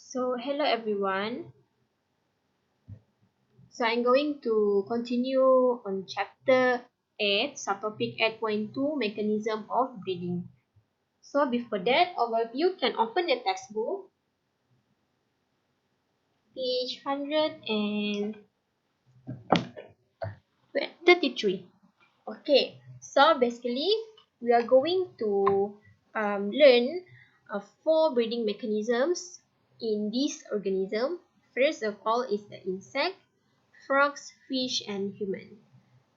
So, hello everyone. So, I'm going to continue on chapter 8, subtopic 8.2, mechanism of breathing. So, before that overview, can open the textbook, page 133. Okay, so basically, we are going to learn four breathing mechanisms in this organism. First of all is the insect, frogs, fish, and human.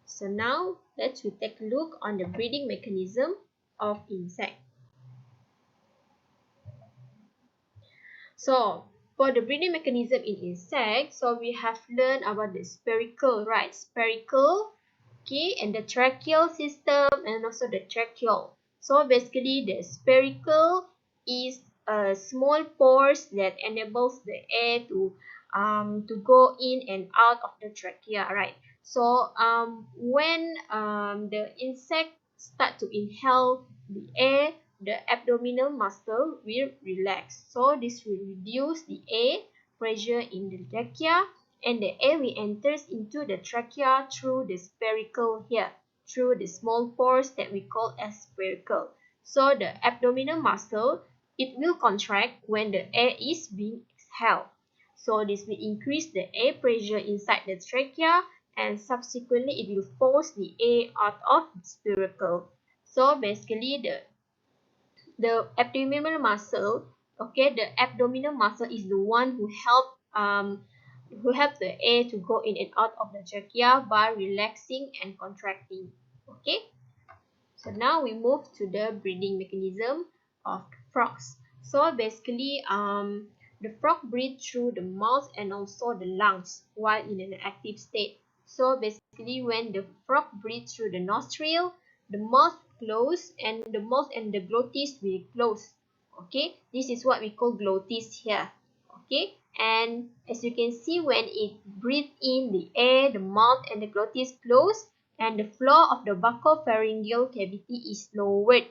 So now let's take a look on the breathing mechanism of insect. So for the breathing mechanism in insect, so we have learned about the spherical, right? Spherical, okay, and the tracheal system and also the tracheal. So basically the spherical is a small pores that enables the air to go in and out of the trachea, right? So when the insect start to inhale the air, the abdominal muscle will relax. So this will reduce the air pressure in the trachea, and the air will enters into the trachea through the spherical here, through the small pores that we call as spherical. So the abdominal muscle, it will contract when the air is being exhaled. So this will increase the air pressure inside the trachea, and subsequently it will force the air out of the spherical. So basically the abdominal muscle, okay, the abdominal muscle is the one who help the air to go in and out of the trachea by relaxing and contracting. Okay, so now we move to the breathing mechanism of frogs. So basically the frog breathes through the mouth and also the lungs while in an active state. So basically when the frog breathes through the nostril, the mouth close and the mouth and the glottis will close. Okay, this is what we call glottis here. Okay, and as you can see, when it breathes in the air, the mouth and the glottis close, and the floor of the buccopharyngeal cavity is lowered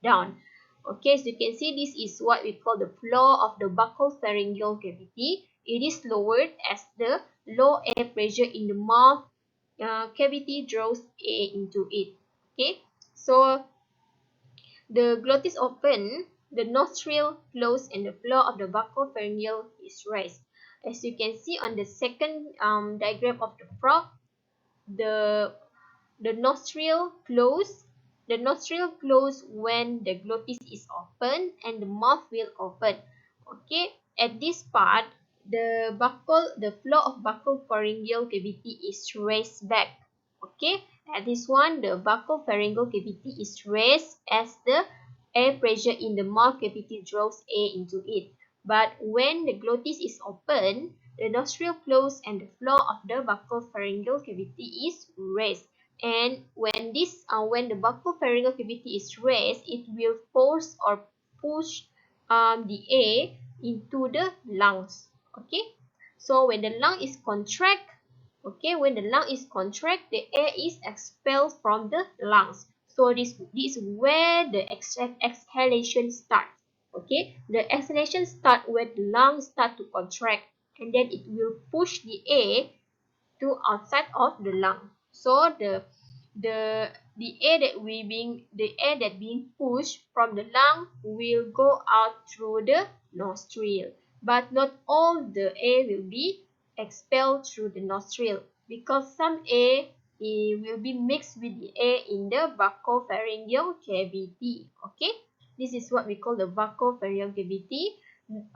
down. Okay, so you can see this is what we call the floor of the buccopharyngeal cavity. It is lowered as the low air pressure in the mouth cavity draws air into it. Okay, so the glottis open, the nostril closed, and the floor of the buccopharyngeal is raised. As you can see on the second diagram of the frog, the the nostril close. The nostril close when the glottis is open and the mouth will open. Okay, at this part, the floor of buccopharyngeal cavity is raised back. Okay, at this one, the buccopharyngeal cavity is raised as the air pressure in the mouth cavity draws air into it. But when the glottis is open, the nostril closed and the floor of the buccopharyngeal cavity is raised. And when when the buccopharyngeal cavity is raised, it will force or push the air into the lungs. Okay, so when the lung is contract, okay, when the lung is contract, the air is expelled from the lungs. So this is where the exhalation starts. Okay, the exhalation start when the lungs start to contract, and then it will push the air to outside of the lung. So the air that being pushed from the lung will go out through the nostril. But not all the air will be expelled through the nostril, because some air will be mixed with the air in the buccopharyngeal cavity. Okay, this is what we call the buccopharyngeal cavity.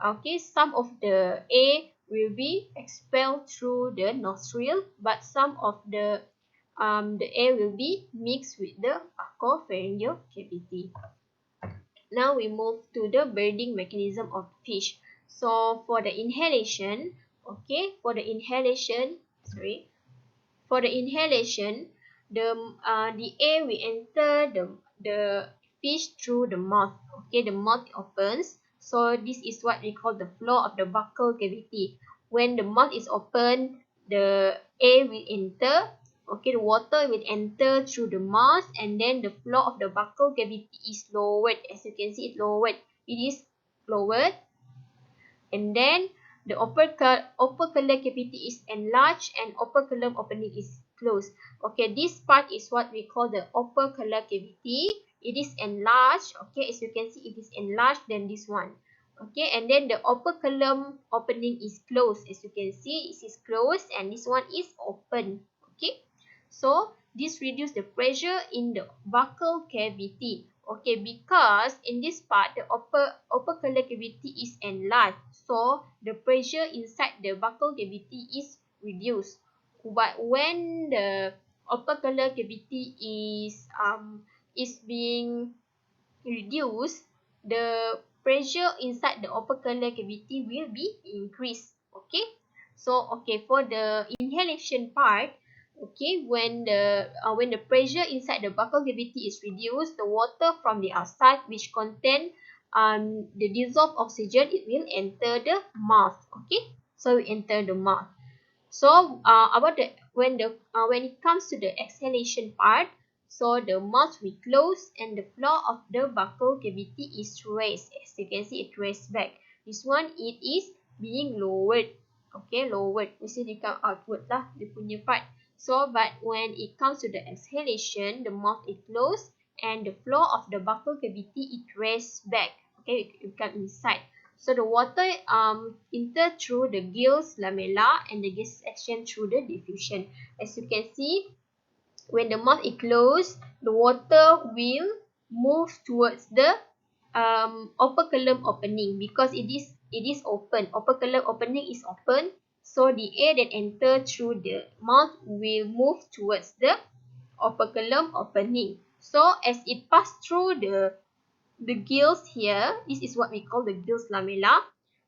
Okay, some of the air will be expelled through the nostril, but some of the air will be mixed with the buccopharyngeal cavity. Now we move to the breathing mechanism of fish. So for the inhalation, okay, for the inhalation, the air will enter the fish through the mouth. Okay, the mouth opens. So this is what we call the floor of the buccal cavity. When the mouth is open, the air will enter. Okay, the water will enter through the mouth, and then the floor of the buccal cavity is lowered. As you can see, it's lowered. It is lowered. And then the opercular cavity is enlarged and operculum opening is closed. Okay, this part is what we call the opercular cavity. It is enlarged. Okay, as you can see, it is enlarged than this one. Okay, and then the operculum opening is closed. As you can see, it is closed and this one is open. Okay, so this reduces the pressure in the buccal cavity. Okay, because in this part, the opercular cavity is enlarged. So the pressure inside the buccal cavity is reduced. But when the opercular cavity is being reduced, the pressure inside the opercular cavity will be increased. Okay, so okay, for the inhalation part, okay, when the pressure inside the buccal cavity is reduced, the water from the outside which contain the dissolved oxygen, it will enter the mouth. Okay, so it enter the mouth. So about the when it comes to the exhalation part, so the mouth will close and the floor of the buccal cavity is raised. As you can see, it raised back. This one, it is being lowered. Okay, lowered. Mesti dia come outward lah, dia punya part. So but when it comes to the exhalation, the mouth is closed and the floor of the buccal cavity it raised back. Okay, it come inside. So the water enter through the gills lamella and the gas exchange through the diffusion. As you can see, when the mouth is closed, the water will move towards the operculum opening because it is open. Operculum opening is open, so the air that enter through the mouth will move towards the operculum opening. So as it pass through the gills here, this is what we call the gills lamella.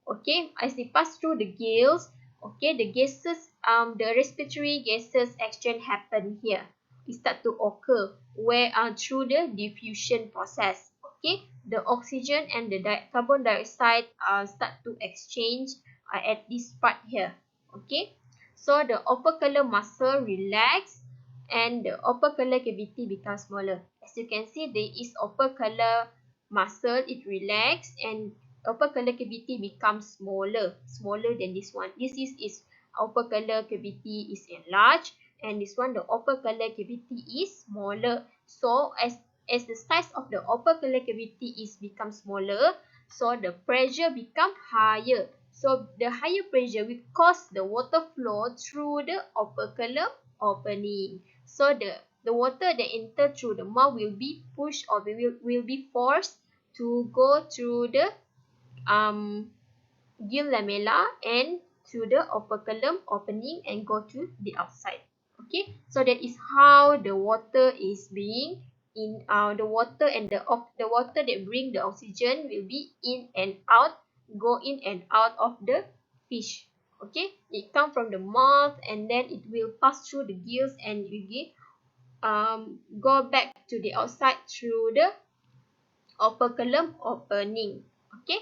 Okay, as they pass through the gills, okay, the gases, the respiratory gases exchange happen here. It start to occur where through the diffusion process. Okay, the oxygen and the carbon dioxide start to exchange at this part here. Okay, so the opercular muscle relax and the opercular cavity becomes smaller. As you can see, there is opercular muscle, it relax and opercular cavity becomes smaller than this one. This is opercular cavity is enlarged and this one, the opercular cavity is smaller. So as the size of the opercular cavity is become smaller, so the pressure become higher. So the higher pressure will cause the water flow through the operculum opening. So the water that enter through the mouth will be pushed or will be forced to go through the gill lamella and through the operculum opening and go to the outside. Okay, so that is how the water is being in the water and the water that bring the oxygen will be in and out, go in and out of the fish. Okay, it come from the mouth and then it will pass through the gills and it will go back to the outside through the operculum opening. Okay,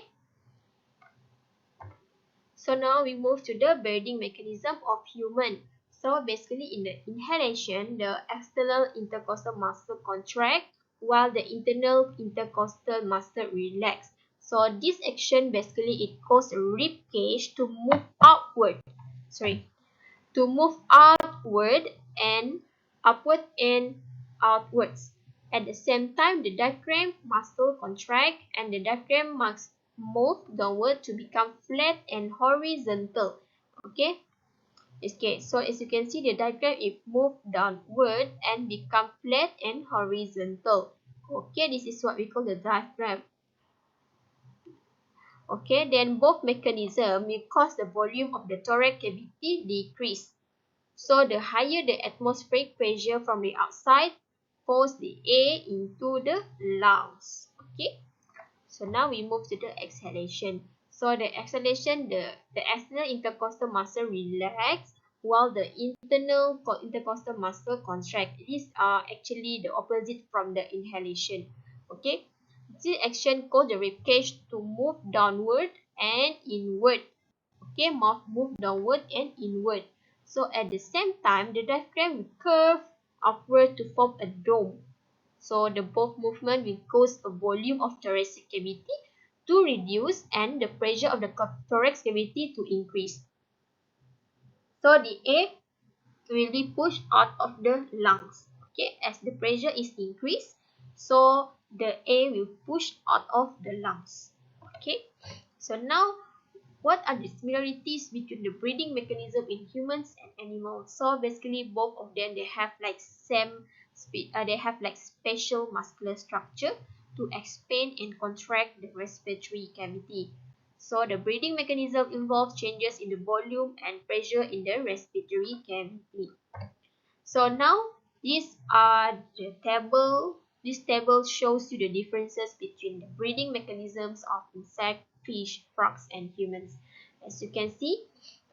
so now we move to the breathing mechanism of human. So basically in the inhalation, the external intercostal muscle contract while the internal intercostal muscle relax. So this action basically it causes a rib cage to move outward. To move outward and upward and outwards. At the same time, the diaphragm muscle contract and the diaphragm must move downward to become flat and horizontal. Okay. Okay, so as you can see, the diaphragm it move downward and become flat and horizontal. Okay, this is what we call the diaphragm. Okay, then both mechanism will cause the volume of the thoracic cavity decrease. So the higher the atmospheric pressure from the outside force the air into the lungs. Okay. So now we move to the exhalation. So the exhalation, the external intercostal muscle relax while the internal intercostal muscle contract. These are actually the opposite from the inhalation. Okay. This action called the rib cage to move downward and inward. Okay, move downward and inward. So at the same time, the diaphragm will curve upward to form a dome. So the both movement will cause a volume of thoracic cavity to reduce and the pressure of the thorax cavity to increase. So the air will be pushed out of the lungs. Okay, as the pressure is increased, so the air will push out of the lungs. Okay, so now what are the similarities between the breathing mechanism in humans and animals? So basically both of them, they have like special muscular structure to expand and contract the respiratory cavity. So the breathing mechanism involves changes in the volume and pressure in the respiratory cavity. So now these are the table. This table shows you the differences between the breathing mechanisms of insect, fish, frogs, and humans. As you can see,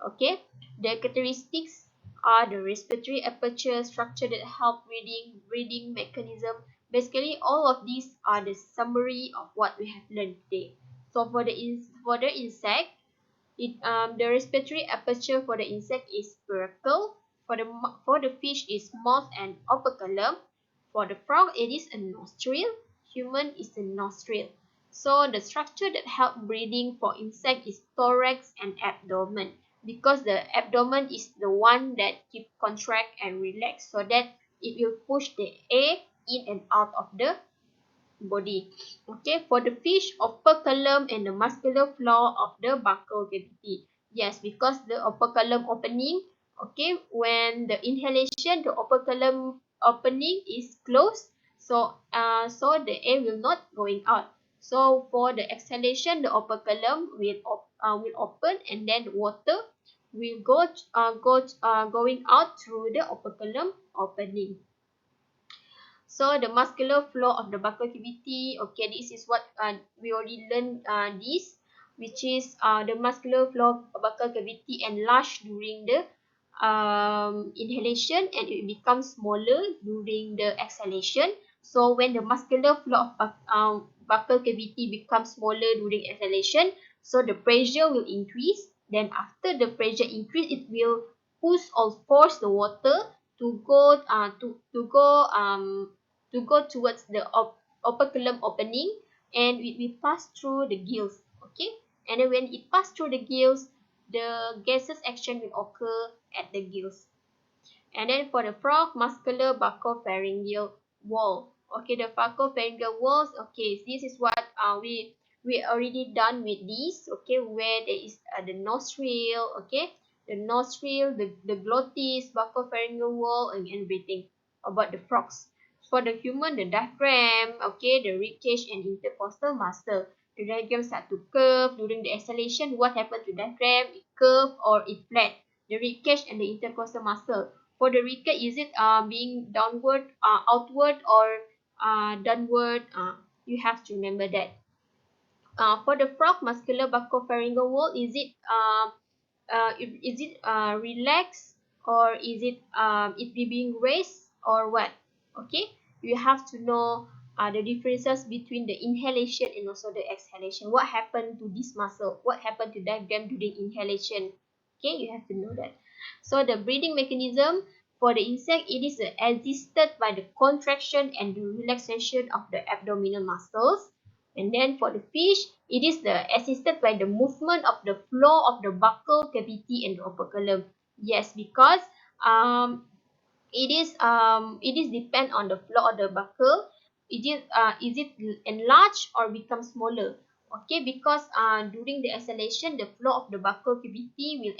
okay, the characteristics are the respiratory aperture structure that help breathing mechanism. Basically, all of these are the summary of what we have learned today. So for the insect, the respiratory aperture for the insect is spherical. For the fish is mouth and operculum. For the frog, it is a nostril. Human is a nostril. So the structure that help breathing for insect is thorax and abdomen, because the abdomen is the one that keep contract and relax, so that it will push the air in and out of the body. Okay, for the fish, operculum and the muscular floor of the buccal cavity. Yes, because the operculum opening, okay, when the inhalation, the operculum opening is closed, so the air will not going out. So for the exhalation, the operculum will open, and then water will going out through the operculum opening. So the muscular flow of the buccal cavity, okay, this is what we already learned this, which is the muscular flow of buccal cavity enlarged during the inhalation, and it becomes smaller during the exhalation. So when the muscular flow of buccal cavity becomes smaller during exhalation, so the pressure will increase. Then after the pressure increase, it will push or force the water to go towards the operculum opening, and it will pass through the gills. Okay, and then when it pass through the gills, the gaseous action will occur at the gills. And then for the frog, muscular buccopharyngeal wall. Okay, the buccopharyngeal walls. Okay, this is what we already done with this. Okay, where there is the nostril. Okay, the nostril, the glottis, buccopharyngeal wall, and everything about the frogs. For the human, the diaphragm. Okay, the ribcage and intercostal muscle. The diaphragm start to curve during the exhalation. What happens to diaphragm? It curve or it flat. The ribcage and the intercostal muscle. For the ribcage, is it being downward, outward, or downward? You have to remember that. For the frog, muscular buccopharyngeal wall, is it relaxed, or is it being raised, or what? Okay, you have to know the differences between the inhalation and also the exhalation. What happened to this muscle? What happened to diaphragm during inhalation? Okay, you have to know that. So the breathing mechanism for the insect, it is assisted by the contraction and the relaxation of the abdominal muscles. And then for the fish, it is assisted by the movement of the flow of the buccal cavity and the operculum. Yes, because it is depend on the flow of the buccal. Is it enlarged or become smaller? Okay, because during the exhalation, the flow of the buccal cavity will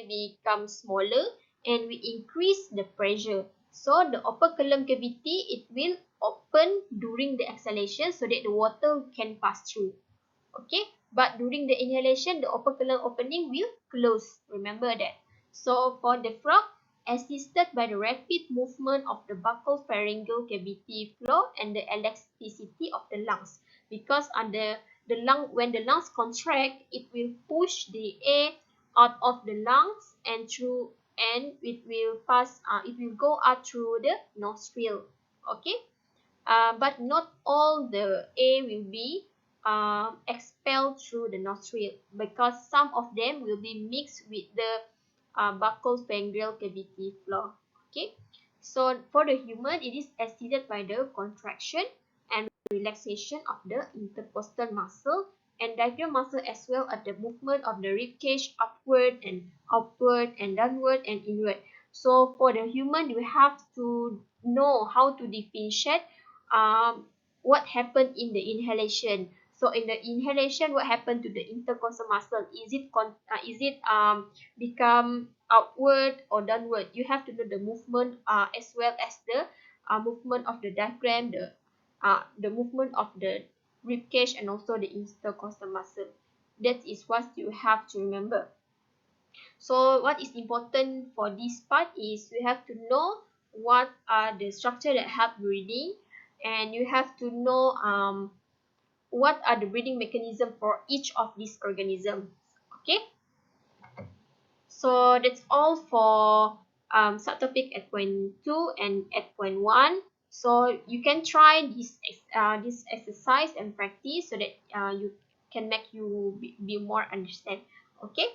become smaller and will increase the pressure. So the operculum cavity, it will open during the exhalation so that the water can pass through. Okay, but during the inhalation, the operculum opening will close. Remember that. So for the frog, assisted by the rapid movement of the buccal pharyngeal cavity flow and the elasticity of the lungs, because on when the lungs contract, it will push the air out of the lungs and it will go out through the nostril. Okay, but not all the air will be expelled through the nostril, because some of them will be mixed with the buccal pharyngeal cavity floor. Okay, so for the human, it is assisted by the contraction and relaxation of the intercostal muscle and diaphragm muscle as well as the movement of the rib cage upward and outward and downward and inward. So for the human, you have to know how to differentiate what happened in the inhalation. So in the inhalation, what happened to the intercostal muscle? Is it become outward or downward? You have to know the movement as well as the movement of the diaphragm, the movement of the rib cage, and also the intercostal muscle. That is what you have to remember. So what is important for this part is you have to know what are the structure that help breathing, and you have to know what are the breathing mechanism for each of these organisms. Okay, so that's all for subtopic at point 2 and at point 1. So you can try this exercise and practice so that you can make you be more understand. Okay,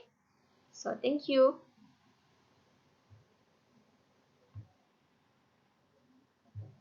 so thank you.